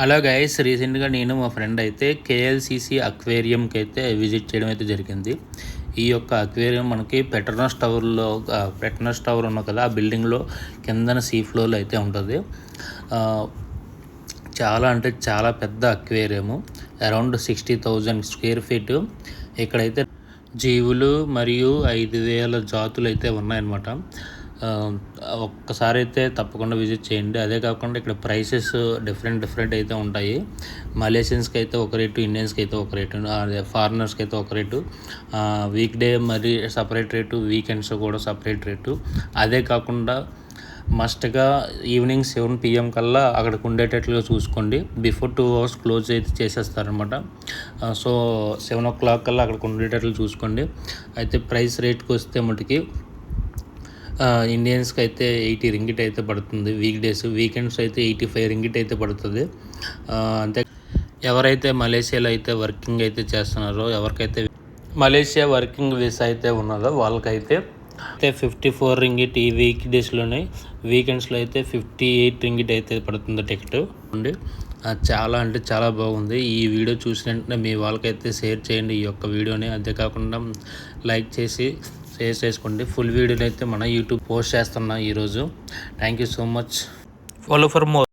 Hello guys, రీసెంట్గా నేను మా ఫ్రెండ్ అయితే కేఎల్సిసి అక్వేరియంకి అయితే విజిట్ చేయడం అయితే జరిగింది. ఈ యొక్క అక్వేరియం మనకి పెట్రోనస్ టవర్ ఉన్న కదా, ఆ బిల్డింగ్లో కిందన సీ ఫ్లోర్లో అయితే ఉంటుంది. చాలా అంటే చాలా పెద్ద అక్వేరియము, అరౌండ్ 60,000 స్క్వేర్ ఫీట్. ఇక్కడైతే జీవులు మరియు 5,000 జాతులు అయితే ఉన్నాయన్నమాట. ఒక్కసారి అయితే తప్పకుండా విజిట్ చేయండి. అదే కాకుండా ఇక్కడ ప్రైసెస్ డిఫరెంట్ అయితే ఉంటాయి. మలేషియన్స్కి అయితే ఒక రేటు, ఇండియన్స్కి అయితే ఒక రేటు, అదే ఫారినర్స్కి అయితే ఒక రేటు, వీక్ డే మరి సపరేట్ రేటు, వీకెండ్స్ కూడా సపరేట్ రేటు. అదే కాకుండా మస్ట్గా ఈవినింగ్ 7 PM కల్లా అక్కడికి ఉండేటట్లుగా చూసుకోండి. బిఫోర్ 2 hours క్లోజ్ అయితే చేసేస్తారనమాట. సో 7 o'clock కల్లా అక్కడికి ఉండేటట్లు చూసుకోండి. అయితే ప్రైస్ రేట్కి వస్తే మటుకి ఇండియన్స్కి అయితే 80 రింగిట్ అయితే పడుతుంది వీక్ డేస్, వీకెండ్స్ అయితే 85 రింగిట్ అయితే పడుతుంది. అంతే ఎవరైతే మలేషియాలో అయితే వర్కింగ్ అయితే చేస్తున్నారో, ఎవరికైతే మలేషియా వర్కింగ్ వీసా అయితే ఉన్నదో వాళ్ళకైతే 54 రింగిట్ ఈ వీక్ డేస్లోనే, వీకెండ్స్లో అయితే 58 రింగిట్ అయితే పడుతుంది టికెట్ ఉండి. చాలా అంటే చాలా బాగుంది. ఈ వీడియో చూసిన వెంటనే మీ వాళ్ళకైతే షేర్ చేయండి ఈ యొక్క వీడియోని. అంతేకాకుండా లైక్ చేసి షేర్ చేసుకోండి. ఫుల్ వీడియోని అయితే మన యూట్యూబ్ పోస్ట్ చేస్తున్నా ఈరోజు. Thank you so much. Follow for more.